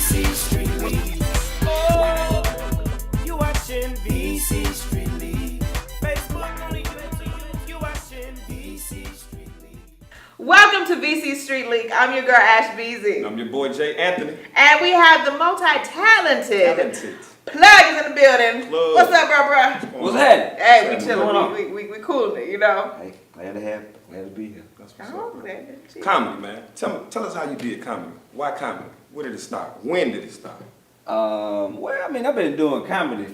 VC Street League. Oh, you watching VC Street League. Facebook on YouTube, you watching VC Street League. Welcome to VC Street League. I'm your girl Ash Beasy. I'm your boy Jay Anthony. And we have the multi-talented Plug is in the building. Plug. What's up, bro? What's happening? Hey, we What's chilling. going on? We cooling it, you know? Hey, glad to be here. That's what's Oh, up, bro. that- Comedy, man. Tell us how you did comedy. Why comedy? Where did it start? When did it start? Well, I mean, I've been doing comedy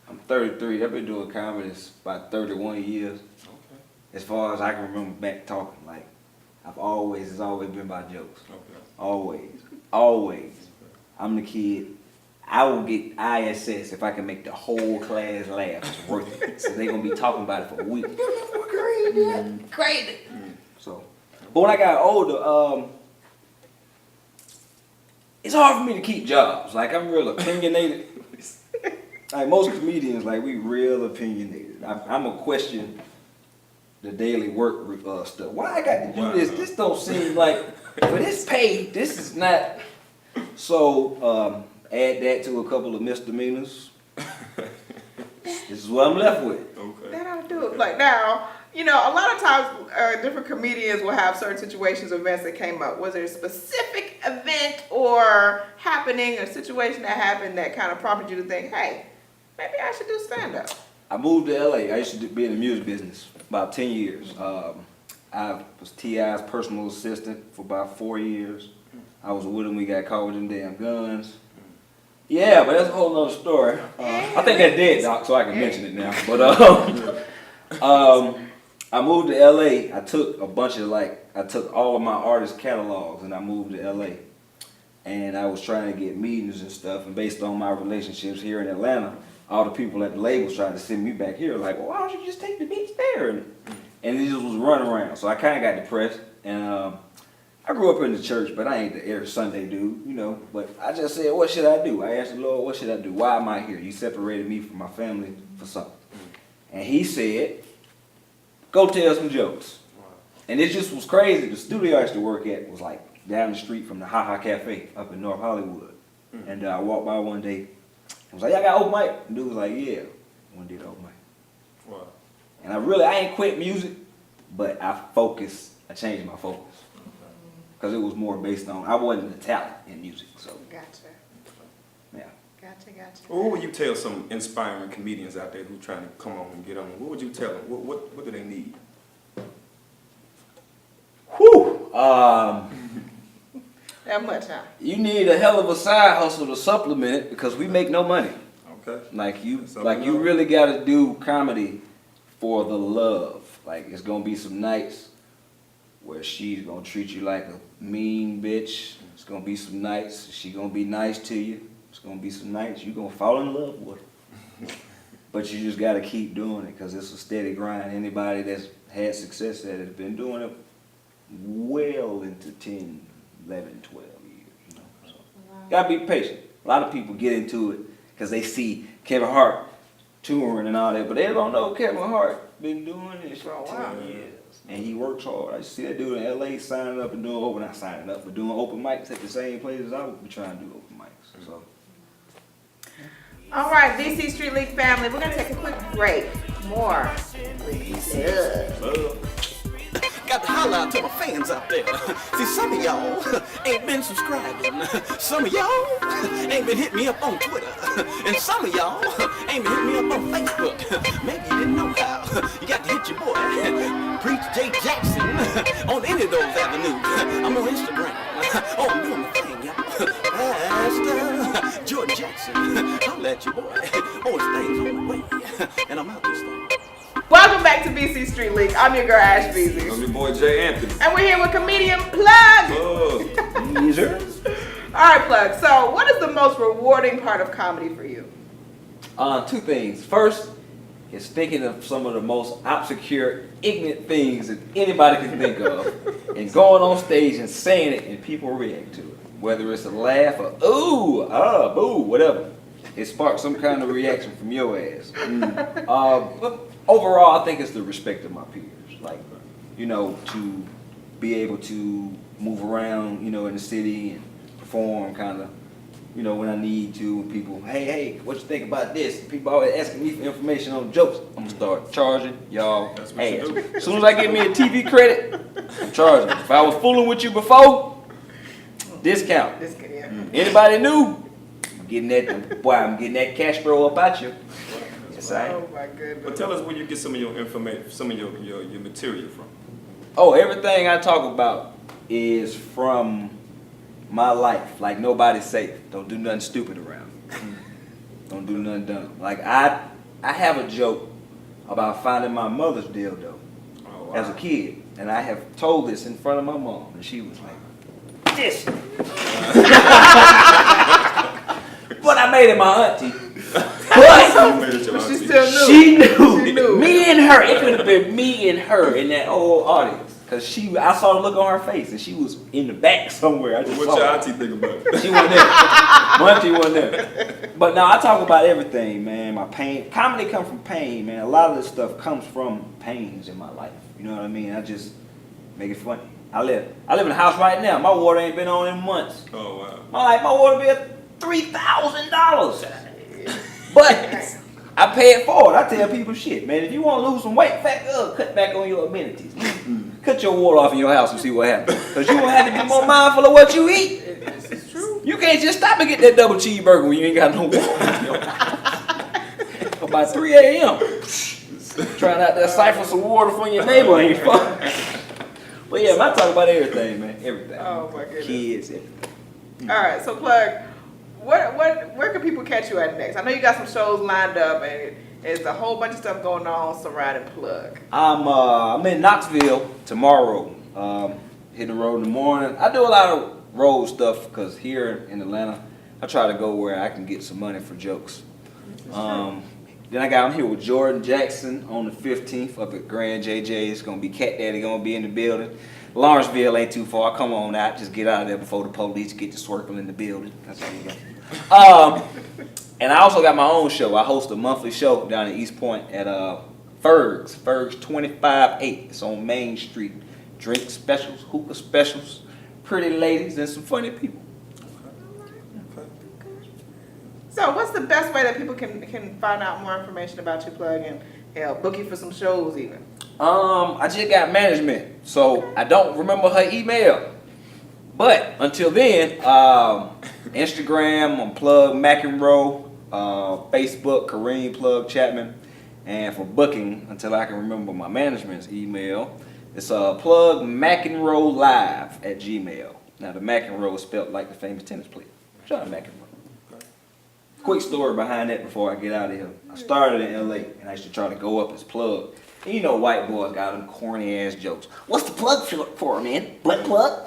I'm 33. I've been doing comedy about 31 years. Okay. As far as I can remember back talking, like, it's always been about jokes. Okay. Always. I'm the kid. I will get ISS if I can make the whole class laugh. It's worth it. So they're going to be talking about it for a week. Crazy. So, but when I got older, it's hard for me to keep jobs. Like, I'm real opinionated. Like most comedians, like we real opinionated. I'm a question the daily work stuff. Why I got to do this? This don't seem like for this pay. This is not. So add that to a couple of misdemeanors. This is what I'm left with. Okay. That ought to do it. Like now, you know, a lot of times different comedians will have certain situations or events that came up. Was there a specific event or happening or situation that happened that kind of prompted you to think, hey, maybe I should do stand-up? I moved to LA. I used to be in the music business about 10 years. I was T.I.'s personal assistant for about 4 years. I was with him. We got caught with them damn guns. Yeah, but that's a whole nother story. I think that's dead, Doc, so I can mention it now. But I moved to LA. I took I took all of my artist catalogs and I moved to LA. And I was trying to get meetings and stuff. And based on my relationships here in Atlanta, all the people at the labels tried to send me back here. Like, well, why don't you just take the beats there? And it just was running around. So I kind of got depressed. And I grew up in the church, but I ain't the every Sunday dude, you know. But I just said, what should I do? I asked the Lord, what should I do? Why am I here? You separated me from my family for something. And he said, go tell some jokes. And it just was crazy. The studio I used to work at was like down the street from the Ha Ha Cafe up in North Hollywood. And I walked by one day. I was like, y'all got open mic? And dude was like, yeah. One did open mic. Wow. And I ain't quit music, but I changed my focus. Because it was more based on, I wasn't the talent in music, so. Gotcha. Yeah. Gotcha. Well, what would you tell some inspiring comedians out there who trying to come on and get on? What would you tell them? What do they need? Whew. That much, huh? You need a hell of a side hustle to supplement it because we make no money. Okay. Like you really got to do comedy for the love. Like it's gonna be some nights where she's gonna treat you like a mean bitch. It's gonna be some nights she gonna be nice to you. It's gonna be some nights you gonna fall in love with her. But you just gotta keep doing it because it's a steady grind. Anybody that's had success at it has been doing it well into 10, 11, 12 years. You know, so gotta be patient. A lot of people get into it because they see Kevin Hart touring and all that, but they don't know Kevin Hart been doing this for 10 years. And he works hard. I see that dude in LA signing up and doing not signing up, but doing open mics at the same places I would be trying to do open mics. So. All right, VC Street League family, we're going to take a quick break. More with Love. Got to holler out to my fans out there. See, some of y'all ain't been subscribing. Some of y'all ain't been hitting me up on Twitter. And some of y'all ain't been hitting me up on Facebook. Maybe you didn't know how. You got to hit your boy, Preach J. Jackson, on any of those avenues. I'm on Instagram. Oh, I'm doing my thing, y'all. Pastor Jordan Jackson. Holla at your boy. Oh, his thing's on the way. And I'm out this thing. Welcome back to VC Street League. I'm your girl Ash Beasy. I'm your boy Jay Anthony. And we're here with comedian Plug. Easier. All right, Plug. So what is the most rewarding part of comedy for you? Two things. First is thinking of some of the most obscure, ignorant things that anybody can think of and going on stage and saying it and people react to it. Whether it's a laugh or ooh, ah, boo, whatever. It sparks some kind of reaction from your ass. But overall, I think it's the respect of my peers. Like, you know, to be able to move around, you know, in the city and perform kind of you know, when I need to. People, hey, what you think about this? People always asking me for information on jokes. I'm gonna start charging y'all. That's what you do. As soon as I get me a TV credit, I'm charging. If I was fooling with you before, discount. Yeah. Anybody new? I'm getting that cash flow up at you. Yes, I am. Oh my goodness. But tell us where you get some of your information, some of your material from. Oh, everything I talk about is from my life. Like, nobody's safe. Don't do nothing stupid around. Don't do nothing dumb. Like, I have a joke about finding my mother's dildo as a kid. And I have told this in front of my mom. And she was like, this. But I made it my auntie. But She still knew. she knew. She knew. Me and her. It could have been me and her in that old audience. Cause I saw the look on her face, and she was in the back somewhere. I just What saw your her. auntie think about it? She wasn't there. My auntie wasn't there. But now I talk about everything, man. My pain. Comedy comes from pain, man. A lot of this stuff comes from pains in my life. You know what I mean? I just make it funny. I live in a house right now. My water ain't been on in months. Oh wow. My water bill $3,000. But I pay it forward. I tell people shit, man. If you want to lose some weight, cut back on your amenities. Cut your water off in your house and see what happens. Because you're going to have to be more mindful of what you eat. This is true. You can't just stop and get that double cheeseburger when you ain't got no water. About 3 a.m. Trying out that siphon some water from your neighbor ain't fun. But yeah, I talk about everything, man. Everything. Oh my goodness. Kids, everything. All right, so Plug, where can people catch you at next? I know you got some shows lined up, and there's a whole bunch of stuff going on surrounding Plug. I'm in Knoxville tomorrow. Hitting the road in the morning. I do a lot of road stuff because here in Atlanta, I try to go where I can get some money for jokes. Then I'm here with Jordan Jackson on the 15th up at Grand JJ. It's gonna be Cat Daddy gonna be in the building. Lawrenceville ain't too far. Come on out, just get out of there before the police get to swirling in the building. That's how you go. And I also got my own show. I host a monthly show down in East Point at Ferg's 258. It's on Main Street. Drink specials, hookah specials, pretty ladies, and some funny people. So what's the best way that people can find out more information about you, Plug, and hell, book you for some shows even? I just got management, so I don't remember her email. But until then, Instagram, I'm Plug McEnroe, Facebook, Kareem Plug Chapman, and for booking, until I can remember my management's email, it's Plug McEnroe Live at Gmail. Now the McEnroe is spelled like the famous tennis player. Shout out McEnroe. Quick story behind that before I get out of here. I started in LA and I used to try to go up as Plug. And you know white boys got them corny ass jokes. What's the plug for, man? Butt plug?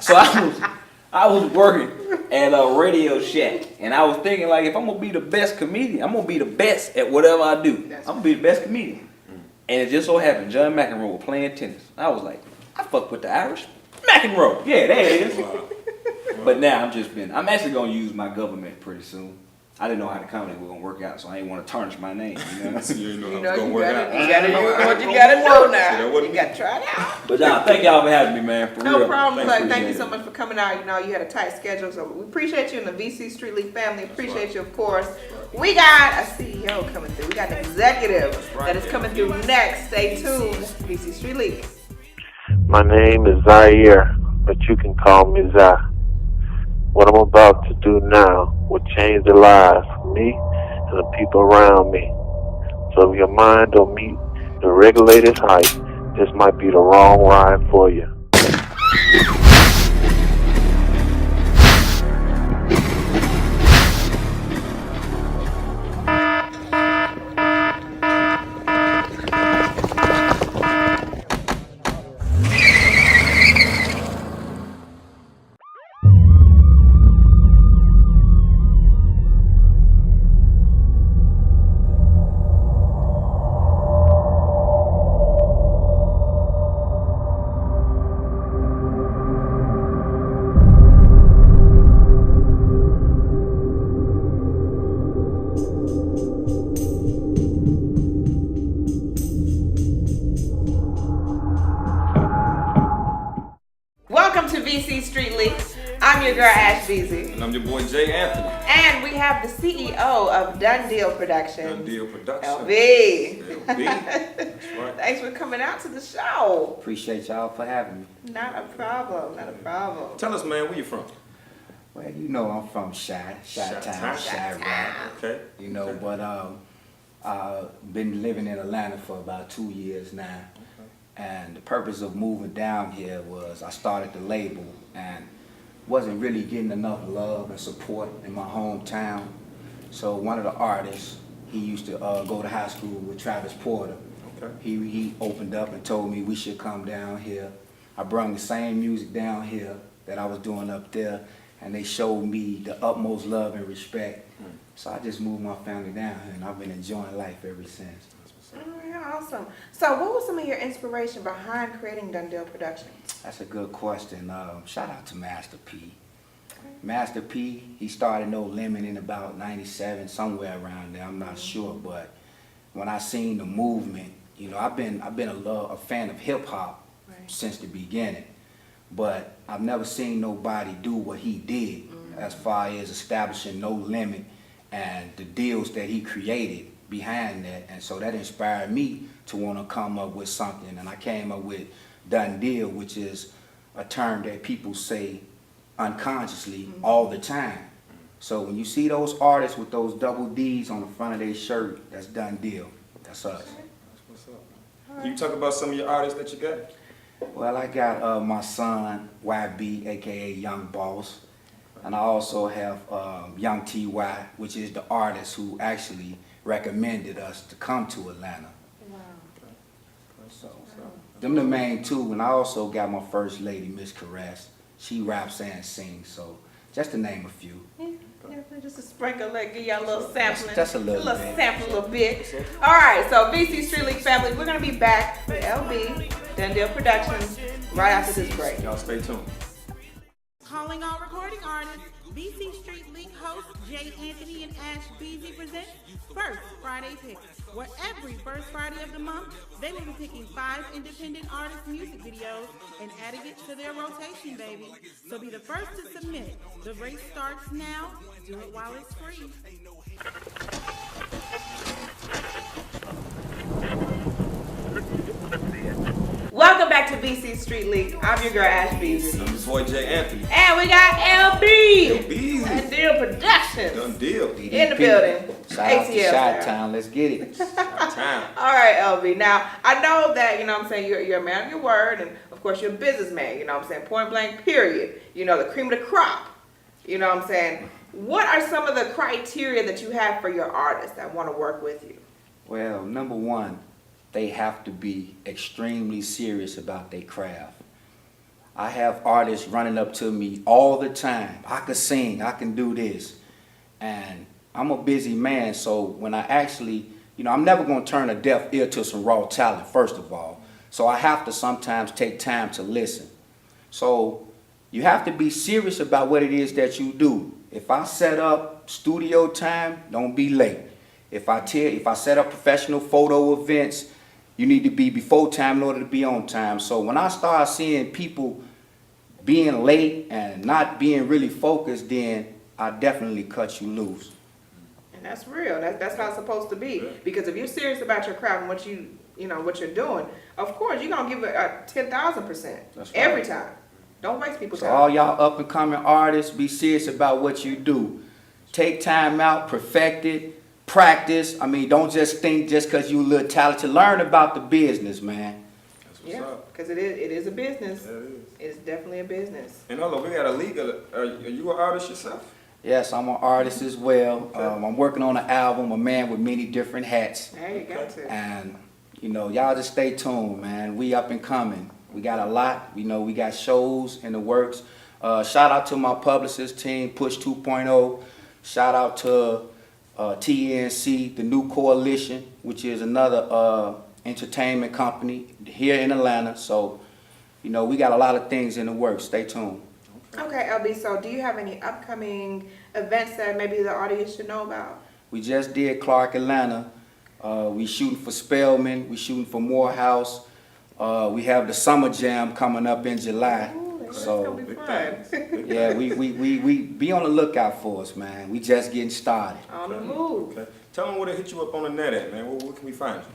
So I was working at a Radio Shack and I was thinking, like, if I'm gonna be the best comedian, I'm gonna be the best at whatever I do. I'm gonna be the best comedian. And it just so happened John McEnroe was playing tennis. I was like, I fuck with the Irish. McEnroe. Yeah, there it is. Wow. But now I'm actually gonna use my government pretty soon. I didn't know how the comedy was gonna work out, so I didn't want to tarnish my name. You know? So you didn't know You how it was know, gonna work out. you gotta do what you gotta do now. what- You gotta try it out. But thank y'all for having me, man. For No real. problem, Plug. Thank you Appreciate so it. much for coming out. You know, you had a tight schedule, so we appreciate you and the VC Street League family. Appreciate you, of course. We got a CEO coming through. We got an executive that is coming through next. Stay tuned. VC Street League. My name is Zaire, but you can call me Zai. What I'm about to do now will change the lives of me and the people around me. So if your mind don't meet the regulated height, this might be the wrong ride for you. Welcome to VC Street League. I'm your girl, Ash Beasy. And I'm your boy, Jay Anthony. And we have the CEO of Dunn Productions. Dunn Productions. LB. LB. That's right. Thanks for coming out to the show. Appreciate y'all for having me. Not a problem, not a problem. Tell us, man, where you from? Well, you know I'm from Chi-Town, Chi-Rap. Okay. You know, but I've been living in Atlanta for about 2 years now. And the purpose of moving down here was I started the label and wasn't really getting enough love and support in my hometown. So one of the artists, he used to go to high school with Travis Porter. Okay. He opened up and told me we should come down here. I brought the same music down here that I was doing up there, and they showed me the utmost love and respect. So I just moved my family down here, and I've been enjoying life ever since. Oh, yeah, awesome. So what was some of your inspiration behind creating Dunn Productions? That's a good question. Shout out to Master P. Master P, he started No Limit in about 97, somewhere around there, I'm not sure, but when I seen the movement, you know, I've been a fan of hip hop since the beginning, but I've never seen nobody do what he did as far as establishing No Limit and the deals that he created behind that, and so that inspired me to want to come up with something, and I came up with Done Deal, which is a term that people say unconsciously all the time. So when you see those artists with those double D's on the front of their shirt, that's Done Deal. That's us. That's what's up. Can you talk about some of your artists that you got? Well, I got my son, YB, aka Young Boss, and I also have Young TY, which is the artist who actually recommended us to come to Atlanta. Wow. So, them the main two, and I also got my first lady, Miss Caress. She raps and sings, so just to name a few. Yeah, just a sprinkle, like give y'all a little sampling. Just a little bit. Sample a little bit. All right, so VC Street League family, we're gonna be back with LB, Dunn Productions, right after this break. Y'all stay tuned. Calling all recording artists, BC Street League host Jay Anthony and Ash Beasy present First Friday Picks, where every first Friday of the month, they will be picking 5 independent artists' music videos and adding it to their rotation, baby. So be the first to submit. The race starts now. Do it while it's free. Welcome back to BC Street League. I'm your girl Ash Beasy. I'm your boy, Jay Anthony. And we got LB, LB. Dunn Productions, Done Deal. in the building. Shout out to ATL style. Chi-Town, let's get it. Time. All right, LB. Now, I know that, you know what I'm saying, you're a man of your word, and of course you're a businessman, you know what I'm saying, point blank, period. You know, the cream of the crop, you know what I'm saying. What are some of the criteria that you have for your artists that want to work with you? Well, number one, they have to be extremely serious about their craft. I have artists running up to me all the time. I can sing, I can do this. And I'm a busy man, so when I actually, you know, I'm never going to turn a deaf ear to some raw talent, first of all. So I have to sometimes take time to listen. So you have to be serious about what it is that you do. If I set up studio time, don't be late. If I set up professional photo events, you need to be before time in order to be on time. So when I start seeing people being late and not being really focused, then I definitely cut you loose. And that's real. That's not supposed to be. Because if you're serious about your craft and what what you're doing, of course you're gonna give it a 10,000% every time. Don't waste people's time. So all y'all up and coming artists, be serious about what you do. Take time out, perfect it, practice. I mean, don't just think just because you a little talented. Learn about the business, man. That's what's Yeah, up. because it is a business. Yeah, it is. It's definitely a business. And hold on, we got a league. Are you an artist yourself? Yes, I'm an artist as well. I'm working on an album, A Man with Many Different Hats. There you go. To. And, you know, y'all just stay tuned, man. We up and coming. We got a lot. You know, we got shows in the works. Shout out to my publicist team, Push 2.0. Shout out to TNC, the New Coalition, which is another entertainment company here in Atlanta. So, you know, we got a lot of things in the works. Stay tuned. Okay, LB, so do you have any upcoming events that maybe the audience should know about? We just did Clark, Atlanta. We shooting for Spelman. We shooting for Morehouse. We have the Summer Jam coming up in July. Ooh, It's So, gonna be Big fun. things. yeah, we be on the lookout for us, man. We just getting started. On the move. Okay. Tell them where to hit you up on the net at, man. Where can we find you?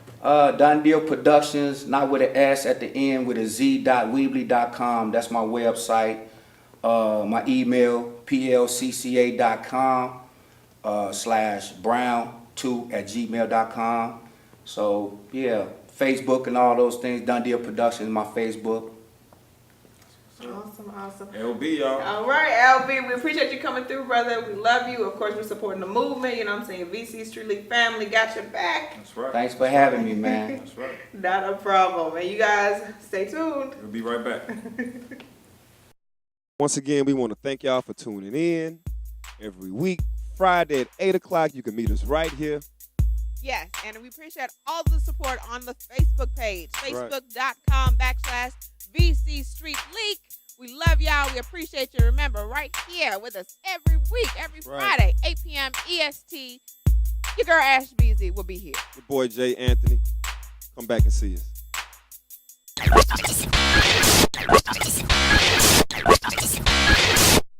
Dunn Productions, not with an S at the end, with a Z.weebly.com. That's my website. My email, plcca.com /brown2@gmail.com. So, yeah, Facebook and all those things. Dunn Productions, my Facebook. Awesome. LB, y'all. All right, LB, we appreciate you coming through, brother. We love you. Of course, we're supporting the movement. You know what I'm saying? VC Street League family got your back. That's right. Thanks for having me, man. That's right. Not a problem. And you guys, stay tuned. We'll be right back. Once again, we want to thank y'all for tuning in. Every week, Friday at 8 o'clock, you can meet us right here. Yes, and we appreciate all the support on the Facebook page, Right. facebook.com/VC Street Leak. We love y'all. We appreciate you. Remember, right here with us every week, every Right. Friday, 8 p.m. EST. Your girl Ash Beasley will be here. Your boy Jay Anthony. Come back and see us.